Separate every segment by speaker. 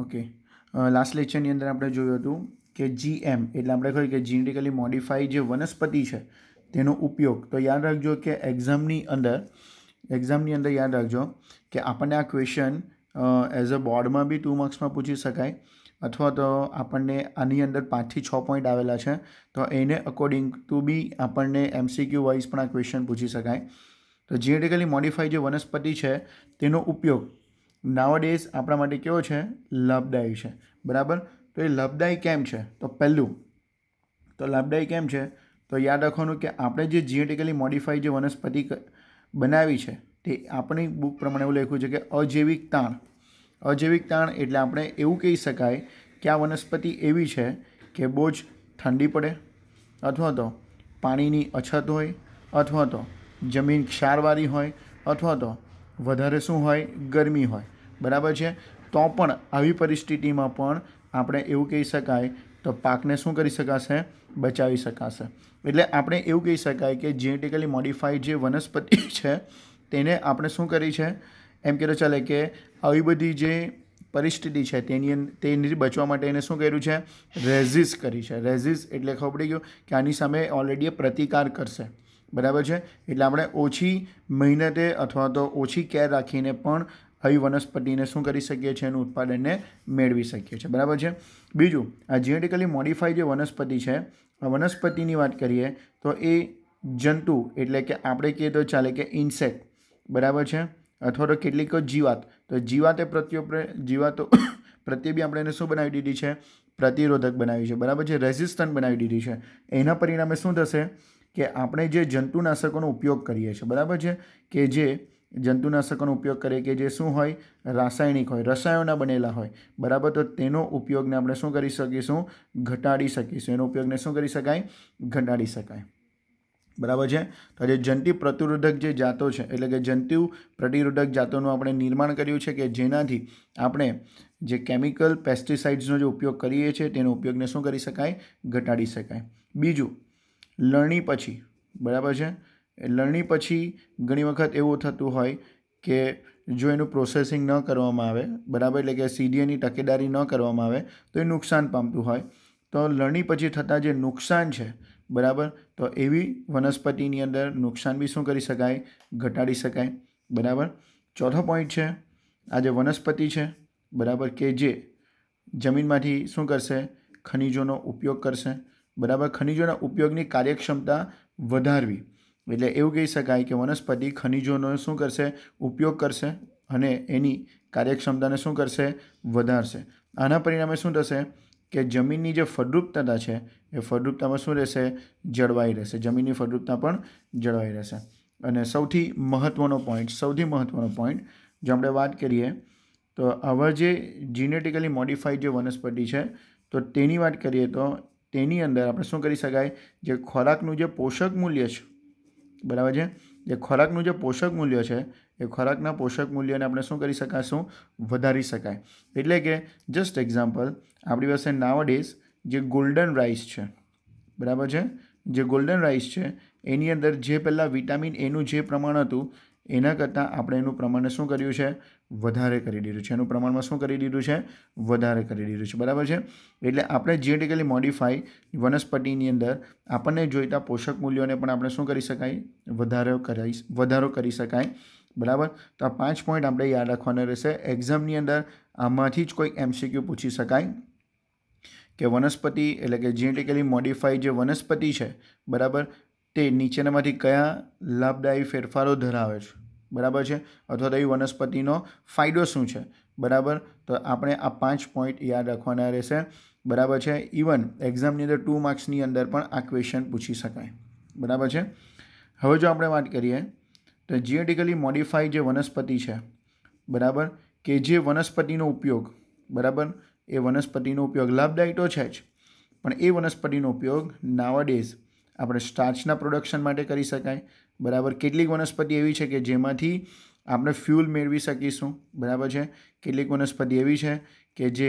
Speaker 1: Okay, last લેક્ચરની અંદર આપણે જોયું હતું કે GM એટલે આપણે કહ્યું કે જીનેટિકલી મોડિફાઈ જે વનસ્પતિ છે તેનો ઉપયોગ. તો યાદ રાખજો કે એક્ઝામની અંદર યાદ રાખજો કે આપણને આ ક્વેશ્ચન એઝ અ બોર્ડમાં બી 2 માર્ક્સમાં પૂછી શકાય, અથવા તો આપણને આની અંદર 5 થી 6 પોઈન્ટ આવેલા છે તો એને અકોર્ડિંગ ટુ બી આપણને MCQ વાઇઝ પણ આ ક્વેશ્ચન પૂછી શકાય. તો જીનેટિકલી મોડિફાઈ જે વનસ્પતિ છે તેનો ઉપયોગ નાવડેઝ આપણા માટે કેવો છે? લાભદાયી છે. બરાબર. તો એ લાભદાયી કેમ છે? તો પહેલું તો લાભદાયી કેમ છે તો યાદ રાખવાનું કે આપણે જે જીનેટિકલી મોડિફાઈ જે વનસ્પતિ બનાવી છે તે આપણી બુક પ્રમાણે એવું લખ્યું છે કે અજૈવિક તાણ. અજૈવિક તાણ એટલે આપણે એવું કહી શકાય કે આ વનસ્પતિ એવી છે કે બહુ જ ઠંડી પડે, અથવા તો પાણીની અછત હોય, અથવા તો જમીન ક્ષારવાળી હોય, અથવા તો વધારે શું હોય? ગરમી હોય. બરાબર છે. તો પણ આવી પરિસ્થિતિમાં પણ આપણે એવું કહી શકાય તો પાકને શું કરી શકાશે? બચાવી શકાશે. એટલે આપણે એવું કહી શકાય કે જીનેટિકલી મોડિફાઈડ જે વનસ્પતિ છે તેને આપણે શું કરી છે? એમ કહેતો ચાલે કે આવી બધી જે પરિસ્થિતિ છે તેની બચવા માટે એને શું કર્યું છે? રેઝિસ્ટ કરી છે. રેઝિસ્ટ એટલે ખબર પડી ગયું કે આની સામે ઓલરેડી પ્રતિકાર કરશે. બરાબર છે. એટલે આપણે ઓછી મહેનતે અથવા તો ઓછી કેર રાખીને પણ આવી વનસ્પતિને શું કરી શકીએ છીએ? એનું ઉત્પાદનને મેળવી શકીએ છીએ. બરાબર છે. બીજું, આ જીનેટિકલી મોડિફાઈ જે વનસ્પતિ છે, આ વનસ્પતિની વાત કરીએ તો એ જંતુ એટલે કે આપણે કહીએ તો ચાલે કે ઇન્સેક્ટ. બરાબર છે. અથવા તો કેટલીક જીવાત. તો જીવાતો પ્રત્યે બી આપણે એને શું બનાવી દીધી છે? પ્રતિરોધક બનાવી છે. બરાબર છે. રેઝિસ્ટન્ટ બનાવી દીધી છે. એના પરિણામે શું થશે કે આપણે જે જંતુનાશકોનો ઉપયોગ કરીએ છીએ, બરાબર છે, કે જે જંતુનાશકોનો ઉપયોગ કરીએ કે જે શું હોય? રાસાયણિક હોય, રસાયણોના બનેલા હોય. બરાબર. તો તેનો ઉપયોગને આપણે શું કરી શકીશું? ઘટાડી શકીશું. એનો ઉપયોગને શું કરી શકાય? ઘટાડી શકાય. બરાબર છે. તો જે જંતુ પ્રતિરોધક જે જાતો છે એટલે કે જંતુ પ્રતિરોધક જાતોનું આપણે નિર્માણ કર્યું છે કે જેનાથી આપણે જે કેમિકલ પેસ્ટિસાઇડ્સનો જે ઉપયોગ કરીએ છીએ તેનો ઉપયોગને શું કરી શકાય? ઘટાડી શકાય. બીજું, લણણી પછી. બરાબર છે. લણણી પછી ઘણી વખત એવું થતું હોય કે જો એનું પ્રોસેસિંગ ન કરવામાં આવે, બરાબર, એટલે કે સીધી એની તકેદારી ન કરવામાં આવે તો એ નુકસાન પામતું હોય. તો લણણી પછી થતાં જે નુકસાન છે, બરાબર, તો એવી વનસ્પતિની અંદર નુકસાન બી શું કરી શકાય? ઘટાડી શકાય. બરાબર. ચોથો પોઈન્ટ છે, આ જે વનસ્પતિ છે, બરાબર, કે જે જમીનમાંથી શું કરશે? ખનિજોનો ઉપયોગ કરશે. બરાબર. ખનિજોના ઉપયોગની કાર્યક્ષમતા વધારવી. એટલે એવું કહી શકાય કે વનસ્પતિ ખનિજોનો શું કરશે? ઉપયોગ કરશે અને એની કાર્યક્ષમતાને શું કરશે? વધારશે. આના પરિણામે શું થશે કે જમીનની જે ફળદ્રુપતા છે એ ફળદ્રુપતામાં શું રહેશે? જળવાઈ રહેશે. જમીનની ફળદ્રુપતા પણ જળવાઈ રહેશે. અને સૌથી મહત્ત્વનો પોઈન્ટ જો આપણે વાત કરીએ તો આવા જે જીનેટિકલી મોડિફાઈડ જે વનસ્પતિ છે તો તેની વાત કરીએ તો તેની અંદર આપણે શું કરી શકાય? જે ખોરાકનું જે પોષક મૂલ્ય છે, બરાબર છે, જે ખોરાકનું જે પોષક મૂલ્ય છે એ ખોરાકના પોષક મૂલ્યને આપણે શું કરી શકાશું? વધારી શકાય. એટલે કે જસ્ટ એક્ઝામ્પલ, આપણી પાસે નાવડેઝ જે ગોલ્ડન રાઈસ છે, બરાબર છે, જે ગોલ્ડન રાઈસ છે એની અંદર જે પહેલાં વિટામિન એનું જે પ્રમાણ હતું એના કરતાં આપણે એનું પ્રમાણને શું કર્યું છે? વધારે કરી દીધું છે. એનું પ્રમાણમાં શું કરી દીધું છે? વધારે કરી દીધું છે. બરાબર છે. એટલે આપણે જીનેટિકલી મોડિફાઈ વનસ્પતિની અંદર આપણને જોઈતા પોષક મૂલ્યોને પણ આપણે શું કરી શકાય? વધારો કરી શકાય. બરાબર. તો આ 5 પોઈન્ટ આપણે યાદ રાખવાના રહેશે. એક્ઝામની અંદર આમાંથી જ કોઈક MCQ પૂછી શકાય કે વનસ્પતિ એટલે કે જીનેટિકલી મોડિફાઈ જે વનસ્પતિ છે, બરાબર, તે નીચેનામાંથી કયા લાભદાયી ફેરફારો ધરાવે છે? બરાબર છે. અથવા તો એ વનસ્પતિનો ફાયદો શું છે? બરાબર. તો આપણે આ 5 પોઈન્ટ યાદ રાખવાના રહેશે. બરાબર છે. ઇવન એક્ઝામની અંદર 2 માર્ક્સની અંદર પણ આ ક્વેશ્ચન પૂછી શકાય. બરાબર છે. હવે જો આપણે વાત કરીએ તો જીનેટિકલી મોડિફાઈ જે વનસ્પતિ છે, બરાબર, કે જે વનસ્પતિનો ઉપયોગ, બરાબર, એ વનસ્પતિનો ઉપયોગ લાભદાયી તો છે જ, પણ એ વનસ્પતિનો ઉપયોગ નાવડેઝ આપણે સ્ટાર્ચના પ્રોડક્શન માટે કરી શકાય. બરાબર. કેટલીક વનસ્પતિ એવી છે કે જેમાંથી આપણે ફ્યુલ મેળવી શકીશું. બરાબર છે. કેટલીક વનસ્પતિ એવી છે કે જે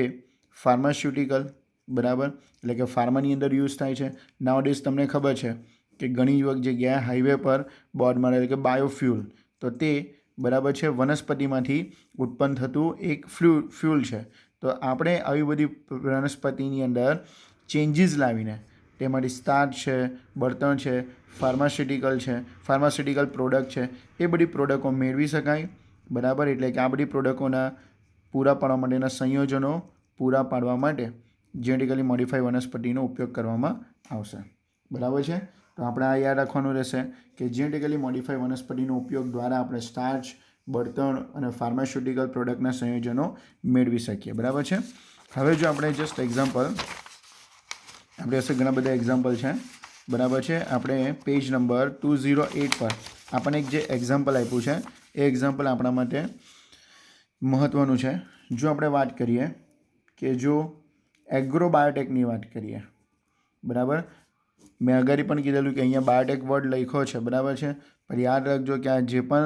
Speaker 1: ફાર્માસ્યુટિકલ, બરાબર, એટલે કે ફાર્માની અંદર યુઝ થાય છે. નાવડેઝ તમને ખબર છે કે ઘણી જગ્યાએ હાઈવે પર બોર્ડ મારે કે બાયોફ્યુલ, તો તે, બરાબર છે, વનસ્પતિમાંથી ઉત્પન્ન થતું એક ફ્યુલ છે. તો આપણે આવી બધી વનસ્પતિની અંદર ચેન્જીસ લાવીને તેમાંથી સ્ટાર્ચ છે, બળતણ છે, ફાર્માસ્યુટિકલ પ્રોડક્ટ છે, એ બધી પ્રોડક્ટો મેળવી શકાય. બરાબર, એટલે કે આ બધી પ્રોડક્ટોના પૂરા પાડવા માટેના સંયોજનો પૂરા પાડવા માટે જેનેટિકલી મોડિફાઈ વનસ્પતિનો ઉપયોગ કરવામાં આવશે. બરાબર છે. તો આપણે આ યાદ રાખવાનું રહેશે કે જેનેટિકલી મોડિફાઈ વનસ્પતિનો ઉપયોગ દ્વારા આપણે સ્ટાર્ચ, બળતણ અને ફાર્માસ્યુટિકલ પ્રોડક્ટના સંયોજનો મેળવી શકીએ. બરાબર છે. હવે જો આપણે જસ્ટ એક્ઝામ્પલ, આપણી પાસે ઘણા બધા એક્ઝામ્પલ છે. બરાબર છે. આપણે પેજ નંબર 208 પર આપણને એક જે એક્ઝામ્પલ આપ્યું છે એ એક્ઝામ્પલ આપણા માટે મહત્ત્વનું છે. જો આપણે વાત કરીએ કે જો એગ્રોબાયોટેકની વાત કરીએ, બરાબર, મેં અગાડી પણ કીધેલું કે અહીંયા બાયોટેક વર્ડ લખ્યો છે. બરાબર છે. પણ યાદ રાખજો કે આ જે પણ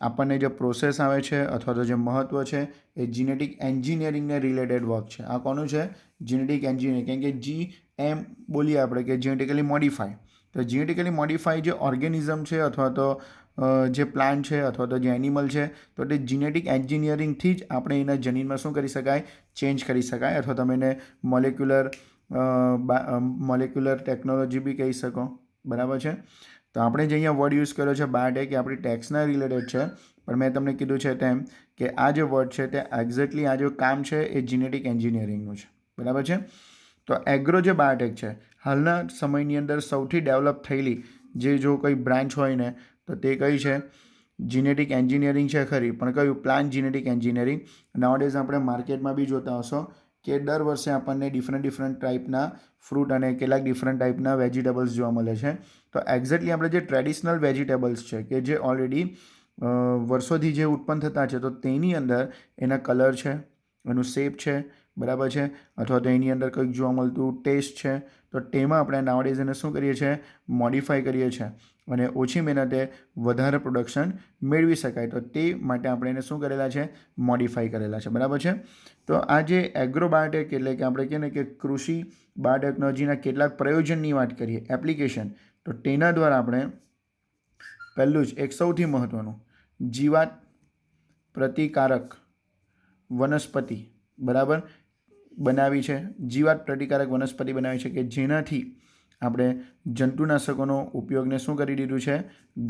Speaker 1: આપણને જે પ્રોસેસ આવે છે અથવા તો જે મહત્ત્વ છે એ જીનેટિક એન્જિનિયરિંગને રિલેટેડ વર્ક છે. આ કોનું છે? Genetic engineering. કેમ કે GM બોલીએ આપણે કે જેનેટિકલી મોડિફાઈ. તો જેનેટિકલી મોડિફાઈ જે ઓર્ગેનિઝમ છે અથવા તો જે પ્લાન્ટ છે અથવા તો જે એનિમલ છે, તો તે જીનેટિક એન્જિનિયરિંગથી જ આપણે એના જનીનમાં શું કરી શકાય? ચેન્જ કરી શકાય, અથવા તમે એને મોલેક્યુલર ટેકનોલોજી બી કહી શકો. બરાબર છે. તો આપણે જે અહીંયા વર્ડ યુઝ કર્યો છે બાયોટેક, એ આપણી ટેક્સના રિલેટેડ છે. પણ મેં તમને કીધું છે તેમ કે આ જે વર્ડ છે તે એક્ઝેક્ટલી આ જે કામ છે એ જીનેટિક એન્જિનિયરિંગનું છે. બરાબર છે. તો એગ્રો જે બાયોટેક છે, હાલના સમયની અંદર સૌથી ડેવલપ થયેલી જે જો કોઈ બ્રાન્ચ હોય ને તો તે કઈ છે? જીનેટિક એન્જિનિયરિંગ છે ખરી, પણ કયું? Plant genetic engineering. નાઉડેઝ આપણે માર્કેટમાં બી જોતા હશો કે દર વર્ષે આપણને ડિફરન્ટ ટાઈપના ફ્રૂટ અને કેટલાક ડિફરન્ટ ટાઈપના વેજીટેબલ્સ જોવા મળે છે. તો એક્ઝેક્ટલી આપણે જે ટ્રેડિશનલ વેજીટેબલ્સ છે કે જે ઓલરેડી વર્ષોથી જે ઉત્પન્ન થતા છે, તો તેની અંદર એના કલર છે, એનું શેપ છે, બરાબર છે, અથવા તો એની અંદર કંઈક જોવા મળતું ટેસ્ટ છે, તો તેમાં આપણે નાવડેઝ એને શું કરીએ છીએ? મોડિફાઈ કરીએ છીએ અને ઓછી મહેનતે વધારે પ્રોડક્શન મેળવી શકાય. તો તે માટે આપણે એને શું કરેલા છે? મોડિફાઈ કરેલા છે. બરાબર છે. તો આ જે એગ્રો બાયોટેક એટલે કે આપણે કહીએ ને કે કૃષિ બાયોટેકનોલોજીના કેટલાક પ્રયોજનની વાત કરીએ, એપ્લિકેશન, તો તેના દ્વારા આપણે પહેલું જ એક સૌથી મહત્ત્વનું જીવાત પ્રતિકારક વનસ્પતિ, બરાબર, બનાવી છે. જીવાત પ્રતિકારક વનસ્પતિ બનાવી છે કે જેનાથી આપણે જંતુનાશકોનો ઉપયોગને શું કરી દીધું છે?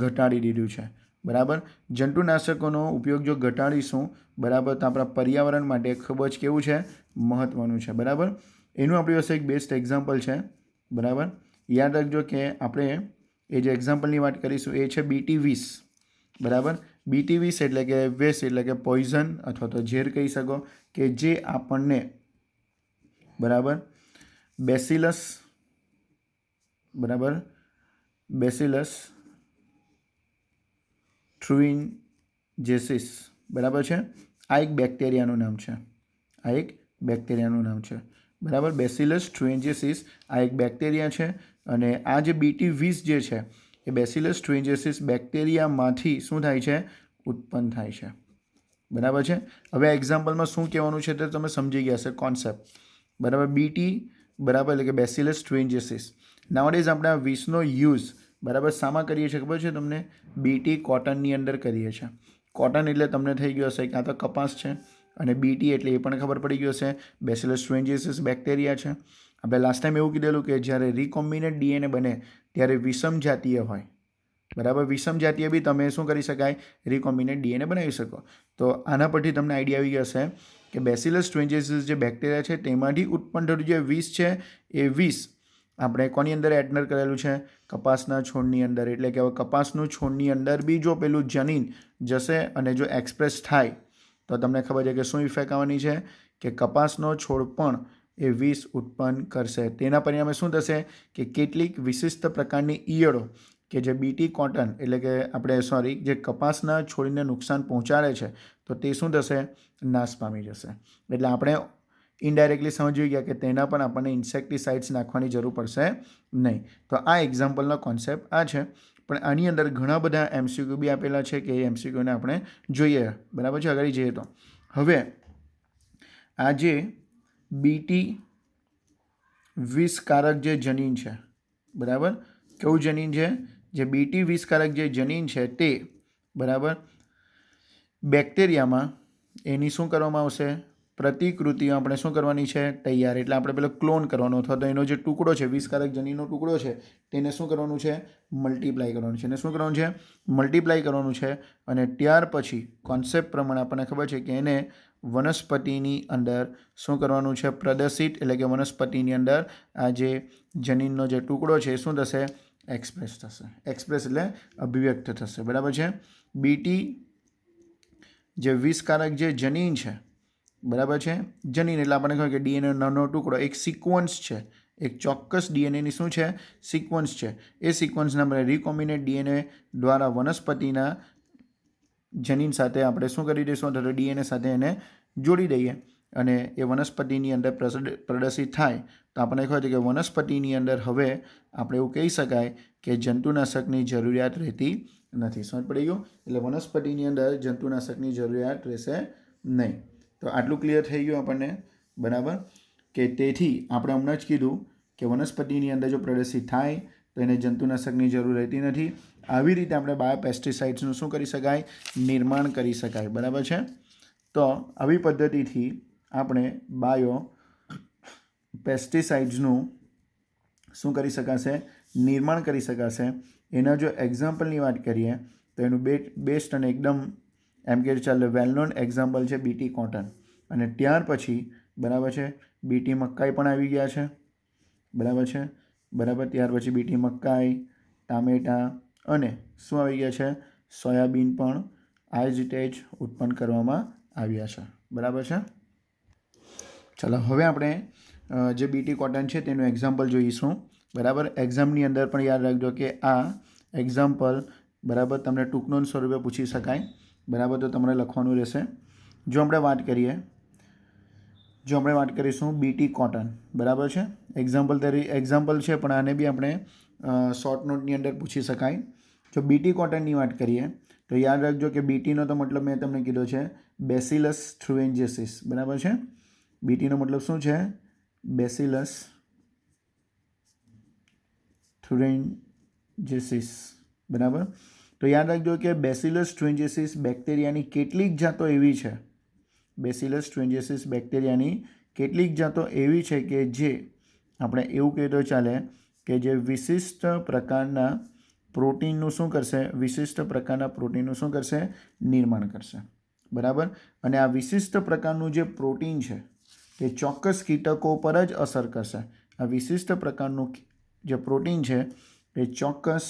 Speaker 1: ઘટાડી દીધું છે. બરાબર. જંતુનાશકોનો ઉપયોગ જો ઘટાડીશું, બરાબર, તો આપણા પર્યાવરણ માટે ખૂબ જ કેવું છે? મહત્ત્વનું છે. બરાબર. એનું આપણી પાસે એક બેસ્ટ એક્ઝામ્પલ છે. બરાબર. યાદ રાખજો કે આપણે એ જે એક્ઝામ્પલની વાત કરીશું એ છે BT20. બરાબર. BT20 એટલે કે વેસ એટલે કે પોઈઝન અથવા તો ઝેર કહી શકો, કે જે આપણને, બરાબર, બેસિલસ, બરાબર, બેસિલસ થ્રુઇન્જેસિસ, બરાબર છે, આ એક બેક્ટેરિયાનું નામ છે. આ એક બેક્ટેરિયાનું નામ છે. બરાબર. બેસિલસ થ્રુઇન્જેસિસ આ એક બેક્ટેરિયા છે અને આ જે BT20 જે છે એ બેસિલસ થ્રુઇન્જેસિસ બેક્ટેરિયામાંથી શું થાય છે? ઉત્પન્ન થાય છે. બરાબર છે. હવે એક્ઝામ્પલમાં શું કહેવાનું છે તે તમે સમજી ગયા હશે કોન્સેપ્ટ. બરાબર. BT, બરાબર, એટલે કે બેસિલસ થ્રુઇન્જેસિસ. નાઉડેઝ આપણે આ 20નો યુઝ, બરાબર, શામાં કરીએ છીએ ખબર છે તમને? BT કોટનની અંદર કરીએ છીએ. કોટન એટલે તમને થઈ ગયો હશે કે આ તો કપાસ છે, અને BT એટલે એ પણ ખબર પડી ગયો હશે બેસિલસ થ્રુઇન્જેસિસ બેક્ટેરિયા છે. આપણે લાસ્ટ ટાઈમ એવું કીધેલું કે જ્યારે રિકોમ્બિનેન્ટ DNA બને ત્યારે વિષમ જાતીય હોય. બરાબર. વિષમ જાતીય બી તમે શું કરી શકાય? રિકોમ્બિનેન્ટ DNA બનાવી શકો. તો આના પરથી તમને આઈડિયા આવી ગયો હશે કે બેસિલસ થ્રુઇન્જેસિસ જે બેક્ટેરિયા છે તેમાંથી ઉત્પન્ન થતું જે વિષ છે એ વિષ આપણે કોની અંદર એન્ટર કરેલું છે? કપાસના છોડની અંદર. એટલે કે હવે કપાસનું છોડની અંદર બી જો પેલું જનીન જશે અને જો એક્સપ્રેસ થાય તો તમને ખબર છે કે શું ઇફેક્ટ આવવાની છે? કે કપાસનો છોડ પણ એ વિષ ઉત્પન્ન કરશે. તેના પરિણામે શું થશે? કે કેટલીક વિશિષ્ટ પ્રકારની ઈયળો કે જે BT કોટન એટલે કે આપણે જે કપાસના છોડને નુકસાન પહોંચાડે છે, તો તે શું થશે? નાશ પામી જશે. એટલે આપણે ઇનડાયરેક્ટલી સમજી ગયા કે તેના પણ આપણને ઇન્સેક્ટિસાઇડ્સ નાખવાની જરૂર પડશે નહીં. તો આ એક્ઝામ્પલનો કોન્સેપ્ટ આ છે. પણ આની અંદર ઘણા બધા MCQ બી આપેલા છે કે એ MCQને આપણે જોઈએ. બરાબર છે. આગળ જઈએ તો હવે આ જે BT20કારક જે જનીન છે, બરાબર, કેવું જનીન છે? જે BT20કારક જે જનીન છે તે, બરાબર, બેક્ટેરિયામાં એની શું કરવામાં આવશે? પ્રતિકૃતિઓ આપણે શું કરવાની છે? તૈયાર. એટલે આપણે પેલો ક્લોન કરવાનો અથવા તો એનો જે ટુકડો છે, વિષકારક જનીનનો ટુકડો છે, તેને શું કરવાનું છે? મલ્ટીપ્લાય કરવાનું છે. એને શું કરવાનું છે? મલ્ટીપ્લાય કરવાનું છે. અને ત્યાર પછી કોન્સેપ્ટ પ્રમાણે આપણને ખબર છે કે એને વનસ્પતિની અંદર શું કરવાનું છે? પ્રદર્શિત, એટલે કે વનસ્પતિની અંદર આ જે જનીનનો જે ટુકડો છે એ શું થશે? એક્સપ્રેસ થશે. એક્સપ્રેસ એટલે અભિવ્યક્ત થશે. બરાબર છે. બીટી જે વિષકારક જે જનીન છે, બરાબર છે, જનીન એટલે આપણને ખબર કે ડીએનએ નાનો ટુકડો, એક સિક્વન્સ છે, એક ચોક્કસ ડીએનએની શું છે? સિક્વન્સ છે. એ સિક્વન્સને આપણે રિકોમ્બિનેટ ડીએનએ દ્વારા વનસ્પતિના જનીન સાથે આપણે શું કરી દઈશું? તો ડીએનએ સાથે એને જોડી દઈએ અને એ વનસ્પતિની અંદર પ્રદર્શિત થાય તો આપણને ખબર છે કે વનસ્પતિની અંદર હવે આપણે એવું કહી શકાય કે જંતુનાશકની જરૂરિયાત રહેતી નથી. સમજ પડી ગયું? એટલે વનસ્પતિની અંદર જંતુનાશકની જરૂરિયાત રહેશે નહીં. તો આટલું ક્લિયર થઈ ગયું આપણને. બરાબર. કે તેથી આપણે હમણાં જ કીધું કે વનસ્પતિની અંદર જો પ્રદર્શિત થાય તો એને જંતુનાશકની જરૂર રહેતી નથી. આવી રીતે આપણે બાયોપેસ્ટિસાઇડ્સનું શું કરી શકાય? નિર્માણ કરી શકાય. બરાબર છે. તો આવી પદ્ધતિથી આપણે બાયોપેસ્ટિસાઇડ્સનું શું કરી શકાશે? નિર્માણ કરી શકાશે. એના જો એક્ઝામ્પલની વાત કરીએ તો એનું બેસ્ટ અને એકદમ એમ કે ચાલે વેલ નોન એક્ઝામ્પલ છે બીટી કોટન. અને ત્યાર પછી બરાબર છે બીટી મકાઈ પણ આવી ગયા છે. બરાબર છે. બરાબર. ત્યાર પછી બીટી મકાઈ, ટામેટાં અને શું આવી ગયા છે? સોયાબીન પણ આ જ રીતે જ ઉત્પન્ન કરવામાં આવ્યા છે. બરાબર છે. ચાલો હવે આપણે જે બીટી કોટન છે તેનું એક્ઝામ્પલ જોઈશું. બરાબર. એક્ઝામની અંદર પણ યાદ રાખજો કે આ એક્ઝામ્પલ બરાબર તમને ટૂંકનો સ્વરૂપે પૂછી શકાય. બરાબર. તો તમારે લખવાનું રહેશે. જો આપણે વાત કરીશું બીટી કોટન. બરાબર છે. એક્ઝામ્પલ છે પણ આને બી આપણે શોર્ટ નોટની અંદર પૂછી શકાય. જો બીટી કોટનની વાત કરીએ તો યાદ રાખજો કે બીટીનો તો મતલબ મેં તમને કીધો છે બેસિલસ થ્રુએન્જેસિસ. બરાબર છે. બીટીનો મતલબ શું છે? બેસિલસ થ્રુએન્જેસિસ. બરાબર. તો યાદ રાખજો કે બેસિલસ થ્રુએન્જેસિસ બેક્ટેરિયાની કેટલીક જાતો એવી છે, બેસિલસ થ્રુએન્જેસિસ બેક્ટેરિયાની કેટલીક જાતો એવી છે કે જે આપણે એવું કહીએ તો ચાલે કે જે વિશિષ્ટ પ્રકારના પ્રોટીનનું શું કરશે? વિશિષ્ટ પ્રકારના પ્રોટીનનું શું કરશે? નિર્માણ કરશે. બરાબર. અને આ વિશિષ્ટ પ્રકારનું જે પ્રોટીન છે તે ચોક્કસ કીટકો પર જ અસર કરશે. આ વિશિષ્ટ પ્રકારનું જે પ્રોટીન છે એ ચોક્કસ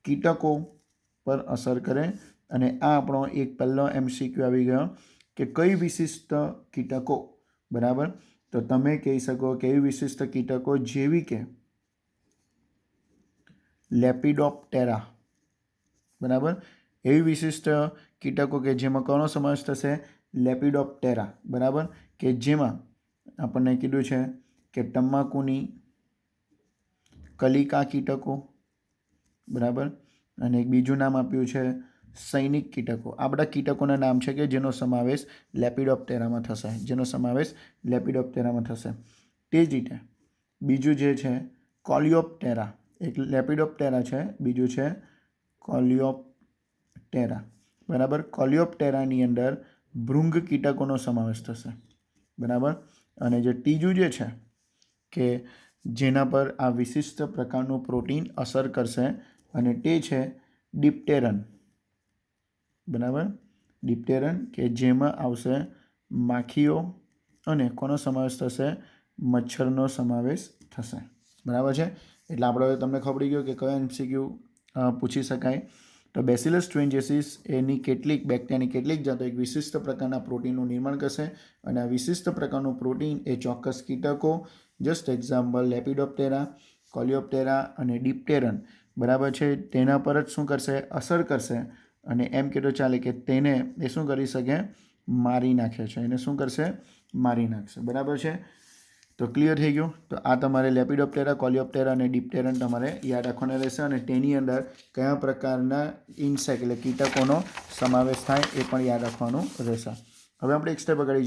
Speaker 1: કીટકો પર અસર કરે. અને આ આપણો એક પહેલો MCQ આવી ગયો કે કઈ વિશિષ્ટ કીટકો. બરાબર. તો તમે કહી શકો કે એવી વિશિષ્ટ કીટકો જેવી કે લેપિડોપ્ટેરા. બરાબર. એવી વિશિષ્ટ કીટકો કે જેમાં કોનો સમાવેશ થશે? લેપિડોપ્ટેરા. બરાબર. કે જેમાં આપણને કીધું છે કે તમાકુની કલિકા કીટકો. બરાબર. અને એક બીજું નામ આપ્યું છે સૈનિક કીટકો. આ બધા કીટકોના નામ છે કે જેનો સમાવેશ લેપિડોપ્ટેરામાં થશે. તે જ રીતે બીજું જે છે કોલિયોપ્ટેરા. એક લેપિડોપ્ટેરા છે, બીજું છે કોલિયોપ્ટેરા. બરાબર. કોલિયોપ્ટેરાની અંદર ભૃંગ કીટકોનો સમાવેશ થશે. બરાબર. અને જે ત્રીજું જે છે કે જેના પર આ વિશિષ્ટ પ્રકારનું પ્રોટીન અસર કરશે અને તે છે ડિપ્ટેરન. બરાબર. ડિપ્ટેરન કે જેમાં આવશે માખીઓ અને કોનો સમાવેશ થશે? મચ્છરનો સમાવેશ થશે. બરાબર છે. એટલે આપણે હવે તમને ખબર પડી ગયું કે કયો MCQ પૂછી શકાય. તો બેસિલસ થ્રુએન્જેસિસ એની બેક્ટેરિયાની કેટલીક જાતો એક વિશિષ્ટ પ્રકારના પ્રોટીનનું નિર્માણ કરશે અને આ વિશિષ્ટ પ્રકારનું પ્રોટીન એ ચોક્કસ કીટકો, જસ્ટ એક્ઝામ્પલ લેપિડોપ્ટેરા, કોલિયોપ્ટેરા અને ડિપ્ટેરન. બરાબર છે. તેના પર જ શું કરશે? અસર કરશે. અને એમ કહેતો ચાલે કે તેને એ શું કરી શકે? મારી નાખે છે. એને શું કરશે? મારી નાખશે. બરાબર છે. તો ક્લિયર થઈ ગયું. તો આ તમારે લેપિડોપ્ટેરા, કોલિયોપ્ટેરા અને ડિપ્ટેરન તમારે યાદ રાખવાના રહેશે અને તેની અંદર કયા પ્રકારના ઇન્સેક્ટ એટલે કીટકોનો સમાવેશ થાય એ પણ યાદ રાખવાનું રહેશે. હવે આપણે એક સ્ટેપ આગળ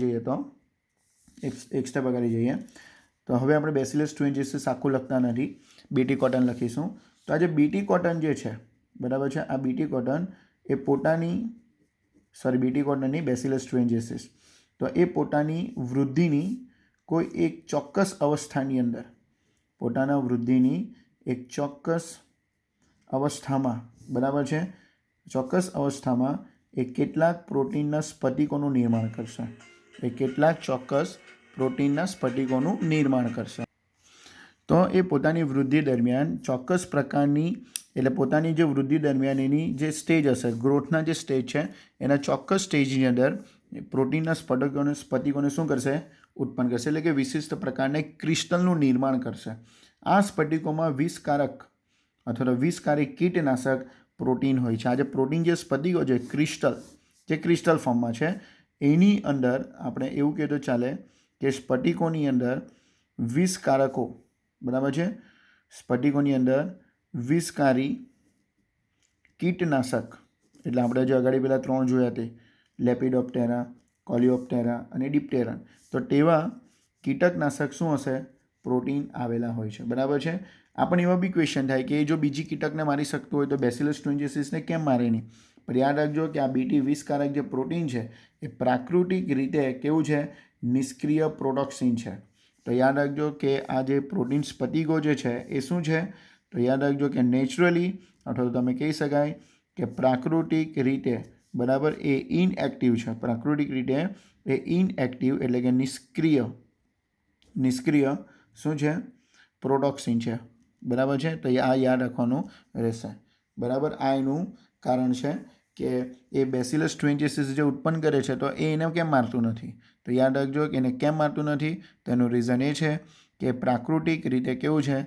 Speaker 1: જઈએ તો હવે આપણે બેસિલસ થ્રુએન્જેસિસ આખું લખતા નથી, બીટી કોટન લખીશું. તો આ જે બીટી કોટન જે છે, બરાબર છે, આ બીટી કોટન એ બીટી કોટન નહીં, બેસિલસ થ્રુએન્જેસિસ. તો એ પોતાની વૃદ્ધિની કોઈ એક ચોક્કસ અવસ્થાની અંદર, પોતાના વૃદ્ધિની એક ચોક્કસ અવસ્થામાં, બરાબર છે, ચોક્કસ અવસ્થામાં એ કેટલાક પ્રોટીનના સ્ફટિકોનું નિર્માણ કરશે. એ કેટલાક ચોક્કસ પ્રોટીનના સ્ફટિકોનું નિર્માણ કરશે. તો એ પોતાની વૃદ્ધિ દરમિયાન ચોક્કસ પ્રકારની, એટલે પોતાની જે વૃદ્ધિ દરમિયાન એની જે સ્ટેજ હશે, ગ્રોથના જે સ્ટેજ છે, એના ચોક્કસ સ્ટેજની અંદર પ્રોટીનના સ્ફટિકોને શું કરશે? ઉત્પન્ન કરશે. એટલે કે વિશિષ્ટ પ્રકારના ક્રિસ્ટલનું નિર્માણ કરશે. આ સ્ફટિકોમાં વિષકારક અથવા તો વિષકારી કીટનાશક પ્રોટીન હોય છે. આ જે પ્રોટીન જે સ્ફટિકો છે, ક્રિસ્ટલ, જે ક્રિસ્ટલ ફોર્મમાં છે, એની અંદર આપણે એવું કહીએ તો ચાલે કે સ્ફટિકોની અંદર વિષકારકો, બરાબર છે, સ્ફટિકોની અંદર વિષકારી કીટનાશક, એટલે આપણે જે આગળ પેલા 3 જોયા તે લેપિડોપ્ટેરા, કોલિયોપ્ટેરા અને ડિપ્ટેરા, તો તેવા કીટકનાશક શું હશે? પ્રોટીન આવેલા હોય છે. બરાબર છે. આપણને એવા બી ક્વેશ્ચન થાય કે જો બીજી કીટકને મારી શકતું હોય તો બેસિલસ ટ્યુન્જિસિસને કેમ મારે નહીં? પણ યાદ રાખજો કે આ બીટી વિષકારક જે પ્રોટીન છે એ પ્રાકૃતિક રીતે કેવું છે? નિષ્ક્રિય પ્રોડક્સિન છે. તો યાદ રાખજો કે આ જે પ્રોટીન સ્ફટિકો જે છે એ શું છે? તો યાદ રાખજો કે નેચરલી અથવા તો તમે કહી શકાય કે પ્રાકૃતિક રીતે, બરાબર, એ ઇનએક્ટિવ છે. પ્રાકૃતિક રીતે એ ઇનએક્ટિવ એટલે કે નિષ્ક્રિય શું છે? પ્રોડક્સિન છે. બરાબર છે. તો આ યાદ રાખવાનું રહેશે. બરાબર. આ એનું કારણ છે કે એ બેસિલસ ટ્યુન્જિસિસ જે ઉત્પન્ન કરે છે તો એ એને કેમ મારતું નથી? તો યાદ રાખજો કે એને કેમ મારતું નથી? તો એનું રીઝન એ છે કે પ્રાકૃતિક રીતે કેવું છે?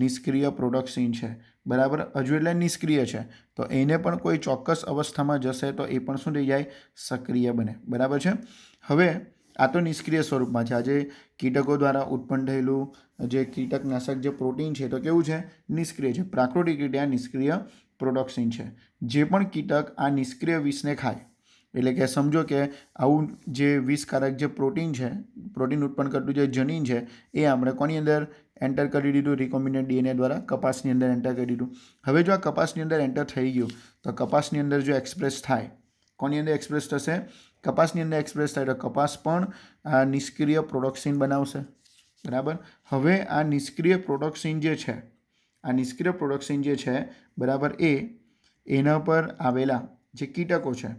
Speaker 1: નિષ્ક્રિય પ્રોડક્સિન છે. બરાબર. હજુ એટલે નિષ્ક્રિય છે, તો એને પણ કોઈ ચોક્કસ અવસ્થામાં જશે તો એ પણ શું થઈ જાય? સક્રિય બને. બરાબર છે. હવે આ તો નિષ્ક્રિય સ્વરૂપમાં છે. આ જે કીટકો દ્વારા ઉત્પન્ન થયેલું જે કીટકનાશક જે પ્રોટીન છે તો કેવું છે? નિષ્ક્રિય છે. પ્રાકૃતિક રીતે આ નિષ્ક્રિય પ્રોડક્સિન છે. જે પણ કીટક આ નિષ્ક્રિય વિષને ખાય, એટલે કે સમજો કે આવું જે વિષકારક જે પ્રોટીન છે, પ્રોટીન ઉત્પન્ન કરતું જે જનીન છે, એ આપણે કોની અંદર એન્ટર કરી દીધું? રિકોમ્બિનન્ટ ડીએનએ દ્વારા કપાસની અંદર એન્ટર કરી દીધું. હવે જો આ કપાસની અંદર એન્ટર થઈ ગયું તો કપાસની અંદર જો એક્સપ્રેસ થાય, કોની અંદર એક્સપ્રેસ થશે? કપાસની અંદર એક્સપ્રેસ થાય તો કપાસ પણ આ નિષ્ક્રિય પ્રોડક્સિન બનાવશે. બરાબર. હવે આ નિષ્ક્રિય પ્રોડક્સિન જે છે, આ નિષ્ક્રિય પ્રોડક્સિન જે છે, બરાબર, એના પર આવેલા જે કીટકો છે,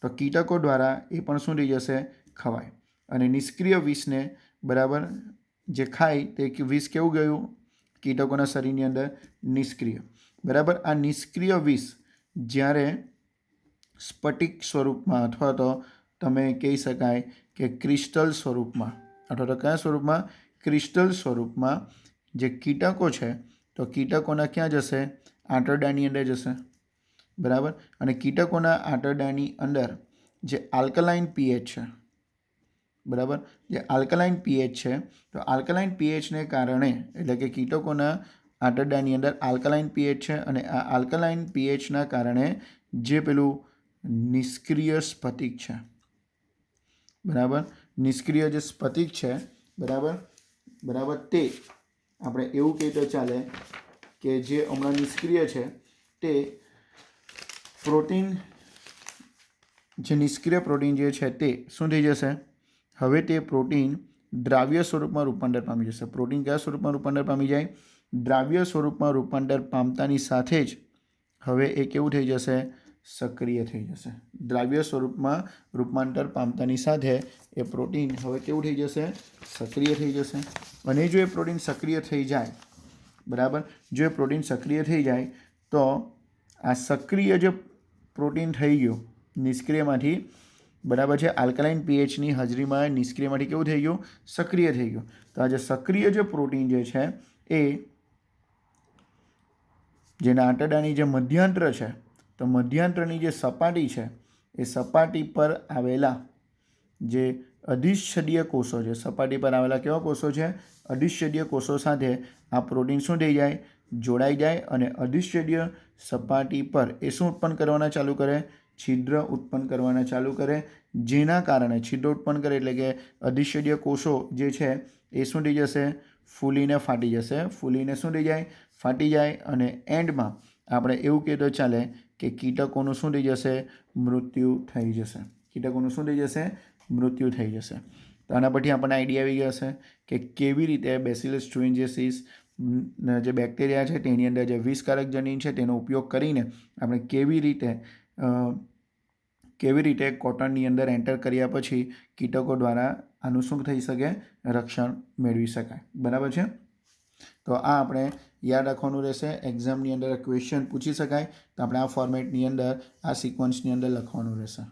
Speaker 1: તો કીટકો દ્વારા એ પણ શું થઈ જશે? ખવાય. અને નિષ્ક્રિય વિષને, બરાબર, જે ખાય તે વિષ કેવું ગયું? કીટકોના શરીરની અંદર નિષ્ક્રિય. બરાબર. આ નિષ્ક્રિય વિષ જ્યારે સ્ફટિક સ્વરૂપમાં અથવા તો તમે કહી શકાય કે ક્રિસ્ટલ સ્વરૂપમાં, અથવા તો કયા સ્વરૂપમાં? ક્રિસ્ટલ સ્વરૂપમાં જે કીટકો છે, તો કીટકોના ક્યાં જશે? આંતરડાની અંદર જશે. બરાબર. અને કીટકોના આંતરડાની અંદર જે આલ્કલાઇન પીએચ છે, બરાબર, જે આલ્કલાઇન પીએચ છે, તો આલ્કલાઇન પીએચને કારણે, એટલે કે કીટકોના આંતરડાની અંદર આલ્કલાઇન પીએચ છે અને આ આલ્કલાઇન પીએચના કારણે જે પેલું નિષ્ક્રિય સ્ફટિક છે, બરાબર, નિષ્ક્રિય જે સ્ફટિક છે, બરાબર, તે આપણે એવું કહીએ તો ચાલે કે જે હમણાં નિષ્ક્રિય છે તે પ્રોટીન, જે નિષ્ક્રિય પ્રોટીન જે છે તે શું થઈ જશે? હવે તે પ્રોટીન દ્રાવ્ય સ્વરૂપમાં રૂપાંતર પામી જશે. પ્રોટીન કયા સ્વરૂપમાં રૂપાંતર પામી જાય? દ્રાવ્ય સ્વરૂપમાં રૂપાંતર પામતાની સાથે જ હવે એ કેવું થઈ જશે? સક્રિય થઈ જશે. દ્રાવ્ય સ્વરૂપમાં રૂપાંતર પામતાની સાથે એ પ્રોટીન હવે કેવું થઈ જશે? સક્રિય થઈ જશે. અને જો એ પ્રોટીન સક્રિય થઈ જાય, બરાબર, જો એ પ્રોટીન સક્રિય થઈ જાય તો આ સક્રિય જે પ્રોટીન થઈ ગયું નિષ્ક્રિયમાંથી, બરાબર છે, આલ્કલાઇન પીએચની હાજરીમાં નિષ્ક્રિયમાંથી કેવું થઈ ગયું? સક્રિય થઈ ગયું. તો આ જે સક્રિય જે પ્રોટીન જે છે એ જેના આંતરડાની જે મધ્યાંત્ર છે, તો મધ્યાંત્રની જે સપાટી છે એ સપાટી પર આવેલા જે અધિચ્છદીય કોષો છે, સપાટી પર આવેલા કેવા કોષો છે? અધિચ્છદીય કોષો સાથે આ પ્રોટીન શું થઈ જાય? જોડાઈ જાય અને અધિચ્છદીય સપાટી પર એ શું ઉત્પન્ન કરવાના ચાલુ કરે? છિદ્ર ઉત્પન્ન કરવાના ચાલુ કરે. જેના કારણે છિદ્ર ઉત્પન્ન કરે એટલે કે અધિચ્છદીય કોષો જે છે એ શું થઈ જશે? ફૂલીને ફાટી જશે. ફૂલીને શું થઈ જાય? ફાટી જાય. અને એન્ડમાં આપણે એવું કહીએ તો ચાલે કે કીટકોનું શું થઈ જશે? મૃત્યુ થઈ જશે. કીટકોનું શું થઈ જશે? મૃત્યુ થઈ જશે. તો આના પરથી આપણને આઈડિયા આવી ગયો હશે કે કેવી રીતે બેસિલસ થ્રુઇન્જિસિસ જે બેક્ટેરિયા છે તેની અંદર જે વિષકારક જનીન છે તેનો ઉપયોગ કરીને આપણે કેવી રીતે કોટનની અંદર એન્ટર કર્યા પછી કીટકો દ્વારા આનું શું થઈ શકે, રક્ષણ મેળવી શકાય. બરાબર છે. તો આ આપણે યાદ રાખવાનું રહેશે. એક્ઝામની અંદર ક્વેશ્ચન પૂછી શકાય તો આપણે આ ફોર્મેટની અંદર, આ સિક્વન્સની અંદર લખવાનું રહેશે.